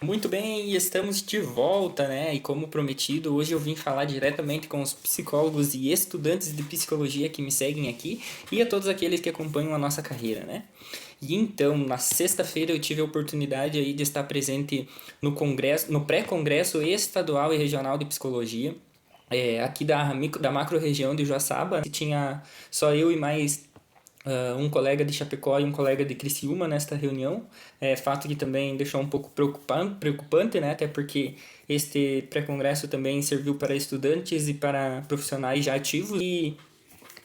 Muito bem, estamos de volta, né? E como prometido, hoje eu vim falar diretamente com os psicólogos e estudantes de psicologia que me seguem aqui e a todos aqueles que acompanham a nossa carreira, né? E então, na sexta-feira eu tive a oportunidade aí de estar presente no congresso, no pré-congresso estadual e regional de psicologia, aqui da macro-região de Joaçaba. Tinha só eu e mais um colega de Chapecó e um colega de Criciúma nesta reunião. Fato que também deixou um pouco preocupante, né? Até porque este pré-congresso também serviu para estudantes e para profissionais já ativos. E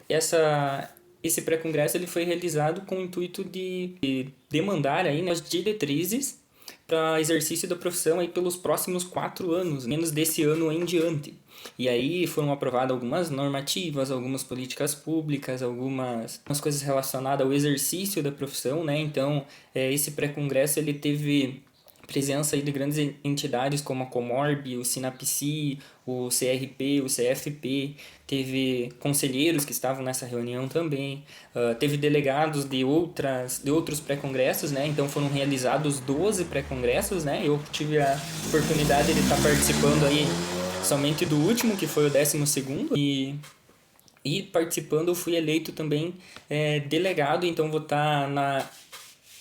esse pré-congresso ele foi realizado com o intuito de demandar aí, né, as diretrizes para exercício da profissão aí pelos próximos 4 anos, menos desse ano em diante. E aí foram aprovadas algumas normativas, algumas políticas públicas, algumas coisas relacionadas ao exercício da profissão, né? Então, esse pré-congresso ele teve presença aí de grandes entidades como a Comorb, o Sinapsi, o CRP, o CFP, teve conselheiros que estavam nessa reunião também, teve delegados de outros pré-congressos, né? Então foram realizados 12 pré-congressos, né? Eu tive a oportunidade de estar participando aí somente do último, que foi o 12º, e participando eu fui eleito também delegado, então vou estar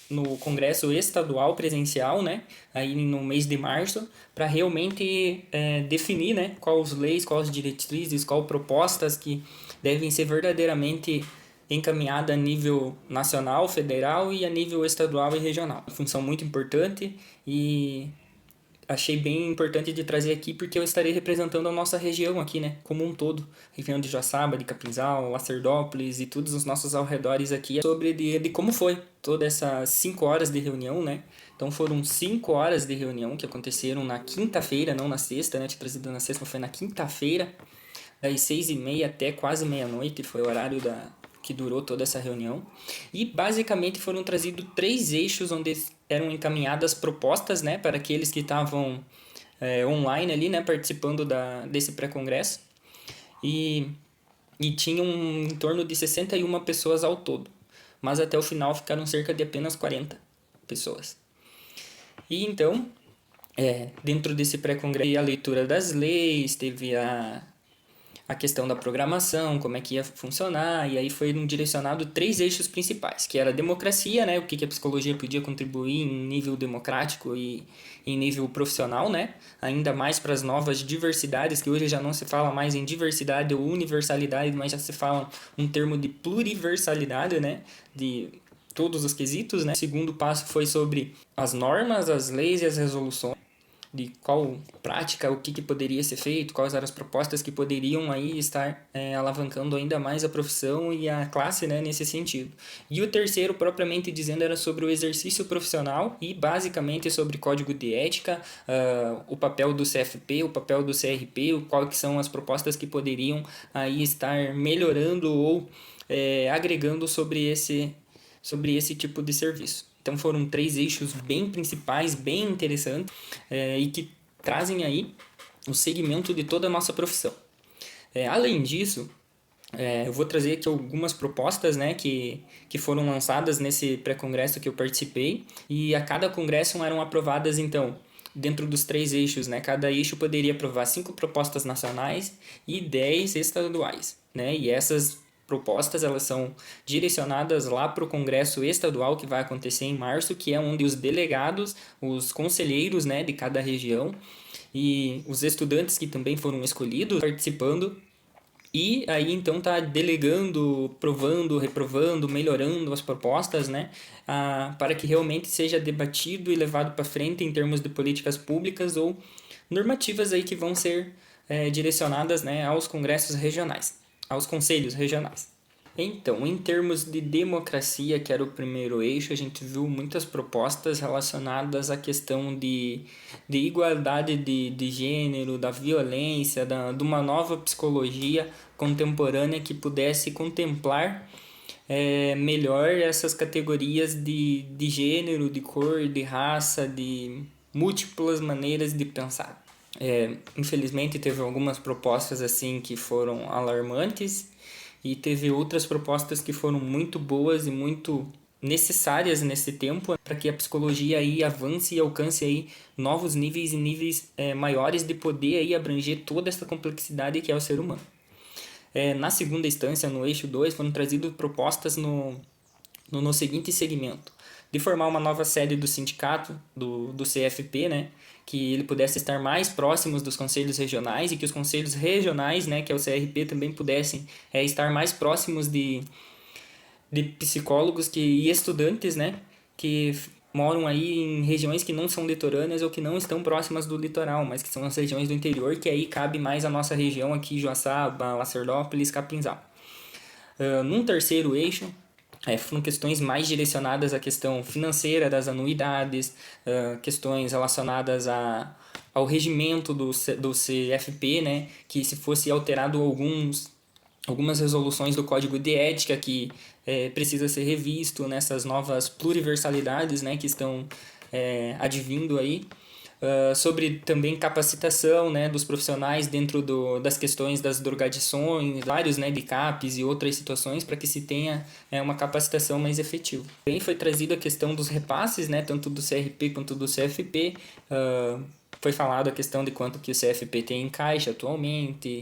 no congresso estadual presencial, né, aí no mês de março, para realmente definir, né, quais leis, quais diretrizes, quais propostas que devem ser verdadeiramente encaminhadas a nível nacional, federal e a nível estadual e regional. Uma função muito importante e achei bem importante de trazer aqui porque eu estarei representando a nossa região aqui, né, como um todo, região de Joaçaba, de Capinzal, Lacerdópolis e todos os nossos arredores aqui, sobre de como foi todas essas 5 horas de reunião, né. Então foram 5 horas de reunião que aconteceram na quinta-feira, não na sexta, né, tinha trazido na sexta, mas foi na quinta-feira, das 6h30 até quase meia-noite, foi o horário que durou toda essa reunião. E basicamente foram trazidos 3 eixos onde eram encaminhadas propostas, né, para aqueles que estavam online ali, né, participando desse pré-congresso. E, e tinham em torno de 61 pessoas ao todo. Mas até o final ficaram cerca de apenas 40 pessoas. E então, dentro desse pré-congresso, a leitura das leis, teve a questão da programação, como é que ia funcionar, e aí foi direcionado 3 eixos principais, que era a democracia, né, o que a psicologia podia contribuir em nível democrático e em nível profissional, né, ainda mais para as novas diversidades, que hoje já não se fala mais em diversidade ou universalidade, mas já se fala um termo de pluriversalidade, né, de todos os quesitos, né. O segundo passo foi sobre as normas, as leis e as resoluções, de qual prática, o que poderia ser feito, quais eram as propostas que poderiam aí estar alavancando ainda mais a profissão e a classe, né, nesse sentido. E o terceiro, propriamente dizendo, era sobre o exercício profissional e basicamente sobre código de ética, o papel do CFP, o papel do CRP, quais são as propostas que poderiam aí estar melhorando ou agregando sobre esse tipo de serviço. Então foram 3 eixos bem principais, bem interessantes, e que trazem aí o segmento de toda a nossa profissão. Além disso, eu vou trazer aqui algumas propostas, né, que foram lançadas nesse pré-congresso que eu participei, e a cada congresso eram aprovadas, então, dentro dos 3 eixos, né, cada eixo poderia aprovar 5 propostas nacionais e 10 estaduais, né, e essas propostas elas são direcionadas lá para o congresso estadual que vai acontecer em março, que é onde os delegados, os conselheiros, né, de cada região e os estudantes que também foram escolhidos participando, e aí então tá delegando, provando, reprovando, melhorando as propostas, né, para que realmente seja debatido e levado para frente em termos de políticas públicas ou normativas aí que vão ser direcionadas, né, aos congressos regionais, aos conselhos regionais. Então, em termos de democracia, que era o primeiro eixo, a gente viu muitas propostas relacionadas à questão de igualdade de gênero, da violência, de uma nova psicologia contemporânea que pudesse contemplar melhor essas categorias de gênero, de cor, de raça, de múltiplas maneiras de pensar. Infelizmente, teve algumas propostas assim que foram alarmantes e teve outras propostas que foram muito boas e muito necessárias nesse tempo para que a psicologia aí avance e alcance aí novos níveis e níveis maiores de poder aí abranger toda essa complexidade que é o ser humano. Na segunda instância, no eixo 2, foram trazidas propostas no seguinte segmento: de formar uma nova sede do sindicato, do CFP, né, que ele pudesse estar mais próximos dos conselhos regionais e que os conselhos regionais, né, que é o CRP, também pudessem estar mais próximos de psicólogos e estudantes, né, que moram aí em regiões que não são litorâneas ou que não estão próximas do litoral, mas que são as regiões do interior, que aí cabe mais a nossa região aqui, Joaçaba, Lacerdópolis, Capinzal. Num terceiro eixo, foram questões mais direcionadas à questão financeira das anuidades, questões relacionadas ao regimento do CFP, né, que se fosse alterado algumas resoluções do Código de Ética que precisa ser revisto nessas novas pluriversalidades, né, que estão advindo aí. Sobre também capacitação, né, dos profissionais dentro das questões das drogadições, vários, né, de CAPs e outras situações para que se tenha uma capacitação mais efetiva. Também foi trazida a questão dos repasses, né, tanto do CRP quanto do CFP. Foi falado a questão de quanto que o CFP tem em caixa atualmente.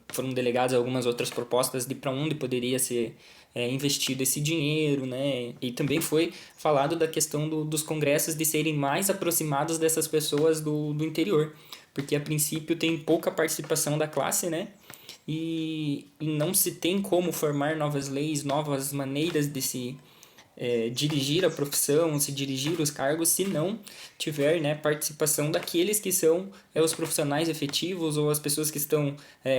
Foram delegadas algumas outras propostas de para onde poderia ser investido esse dinheiro, né? E também foi falado da questão dos congressos de serem mais aproximados dessas pessoas do interior, porque a princípio tem pouca participação da classe, né? E não se tem como formar novas leis, novas maneiras de se dirigir a profissão, se dirigir os cargos, se não tiver, né, participação daqueles que são os profissionais efetivos ou as pessoas que estão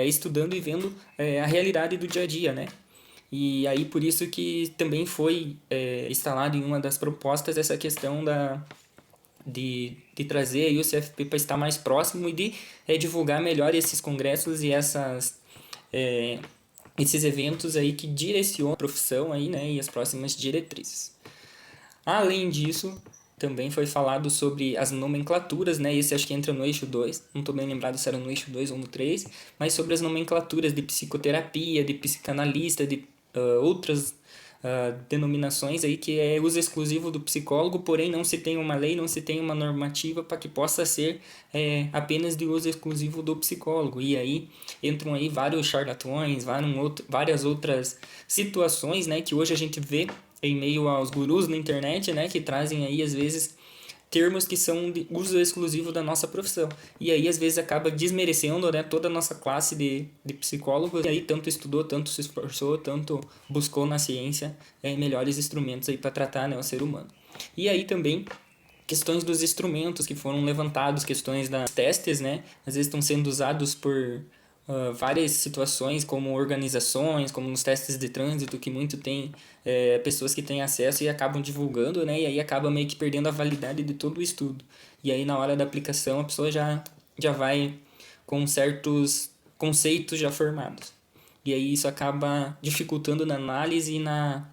estudando e vendo a realidade do dia a dia, né? E aí por isso que também foi instalado em uma das propostas essa questão de trazer aí o CFP para estar mais próximo e de divulgar melhor esses congressos e esses eventos aí que direcionam a profissão aí, né, e as próximas diretrizes. Além disso, também foi falado sobre as nomenclaturas, né? Esse acho que entra no eixo 2, não estou bem lembrado se era no eixo 2 ou no 3, mas sobre as nomenclaturas de psicoterapia, de psicanalista, de outras denominações aí que é uso exclusivo do psicólogo, porém não se tem uma lei, não se tem uma normativa para que possa ser apenas de uso exclusivo do psicólogo. E aí entram aí vários charlatões, várias outras situações, né, que hoje a gente vê em meio aos gurus na internet, né, que trazem aí às vezes termos que são de uso exclusivo da nossa profissão. E aí, às vezes, acaba desmerecendo, né, toda a nossa classe de psicólogos. E aí, tanto estudou, tanto se esforçou, tanto buscou na ciência melhores instrumentos aí para tratar, né, o ser humano. E aí também questões dos instrumentos que foram levantados, questões das testes, né, às vezes estão sendo usados por várias situações, como organizações, como nos testes de trânsito, que muito tem pessoas que têm acesso e acabam divulgando, né? E aí acaba meio que perdendo a validade de todo o estudo. E aí na hora da aplicação a pessoa já vai com certos conceitos já formados. E aí isso acaba dificultando na análise e na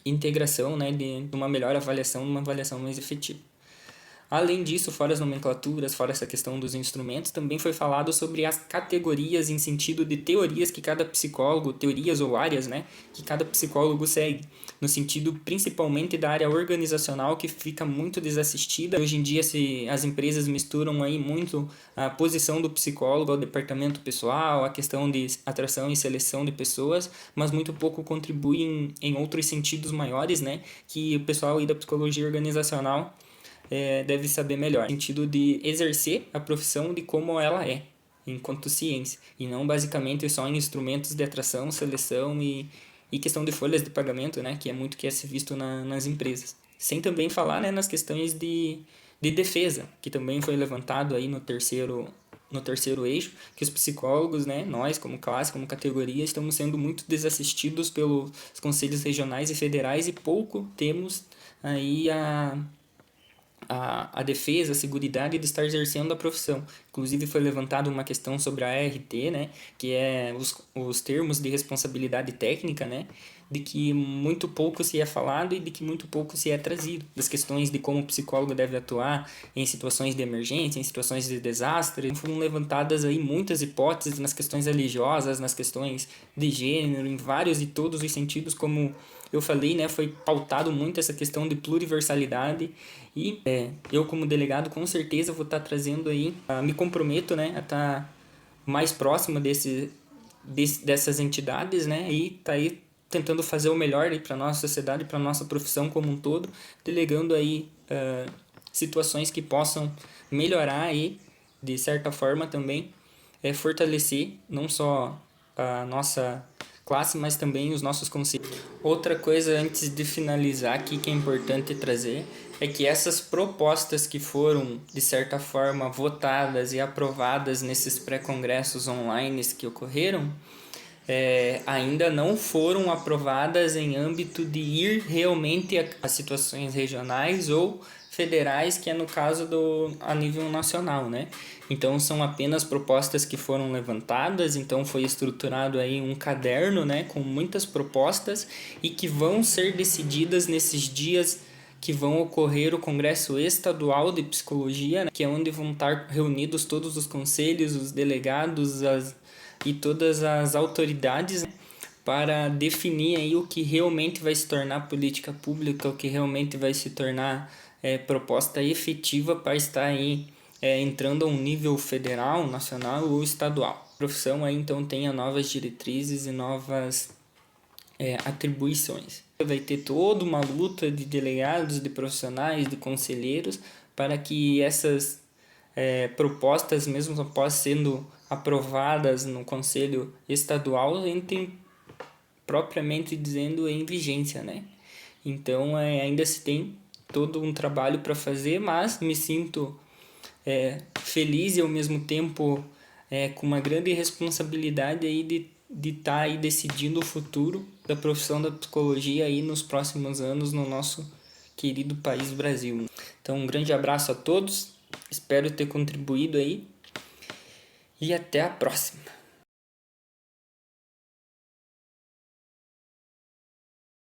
integração, né, de uma melhor avaliação, uma avaliação mais efetiva. Além disso, fora as nomenclaturas, fora essa questão dos instrumentos, também foi falado sobre as categorias em sentido de teorias que cada psicólogo, teorias ou áreas, né, que cada psicólogo segue, no sentido principalmente da área organizacional que fica muito desassistida. Hoje em dia as empresas misturam aí muito a posição do psicólogo ao departamento pessoal, a questão de atração e seleção de pessoas, mas muito pouco contribuem em outros sentidos maiores, né, que o pessoal aí da psicologia organizacional deve saber melhor, no sentido de exercer a profissão de como ela é, enquanto ciência, e não basicamente só em instrumentos de atração, seleção e questão de folhas de pagamento, né, que é muito que é se visto nas empresas. Sem também falar, né, nas questões de defesa, que também foi levantado aí no terceiro eixo, que os psicólogos, né, nós como classe, como categoria, estamos sendo muito desassistidos pelos conselhos regionais e federais e pouco temos aí a defesa, a seguridade de estar exercendo a profissão. Inclusive foi levantada uma questão sobre a ART, né, que é os termos de responsabilidade técnica, né, de que muito pouco se é falado e de que muito pouco se é trazido. Das questões de como o psicólogo deve atuar em situações de emergência, em situações de desastre. Foram levantadas aí muitas hipóteses nas questões religiosas, nas questões de gênero, em vários e todos os sentidos, como eu falei, né, foi pautado muito essa questão de pluriversalidade e eu como delegado com certeza vou estar trazendo aí, me comprometo, né, a estar mais próximo dessas entidades, né, e tá aí tentando fazer o melhor para a nossa sociedade, para a nossa profissão como um todo, delegando aí situações que possam melhorar aí, de certa forma também, fortalecer não só a nossa classe, mas também os nossos conselhos. Outra coisa antes de finalizar aqui que é importante trazer é que essas propostas que foram, de certa forma, votadas e aprovadas nesses pré-congressos online que ocorreram, ainda não foram aprovadas em âmbito de ir realmente a situações regionais ou federais, que é no caso a nível nacional, né? Então são apenas propostas que foram levantadas, então foi estruturado aí um caderno, né, com muitas propostas e que vão ser decididas nesses dias que vão ocorrer o Congresso Estadual de Psicologia, né, que é onde vão estar reunidos todos os conselhos, os delegados, e todas as autoridades, né, para definir aí o que realmente vai se tornar política pública, o que realmente vai se tornar proposta efetiva para estar aí entrando a um nível federal, nacional ou estadual. A profissão aí então tenha novas diretrizes e novas atribuições. Vai ter toda uma luta de delegados, de profissionais, de conselheiros para que essas propostas, mesmo após sendo aprovadas no Conselho Estadual, entrem propriamente dizendo em vigência, né? Então ainda se tem todo um trabalho para fazer, mas me sinto feliz e ao mesmo tempo com uma grande responsabilidade aí de estar aí decidindo o futuro da profissão da psicologia aí nos próximos anos no nosso querido país Brasil. Então um grande abraço a todos, espero ter contribuído aí e até a próxima.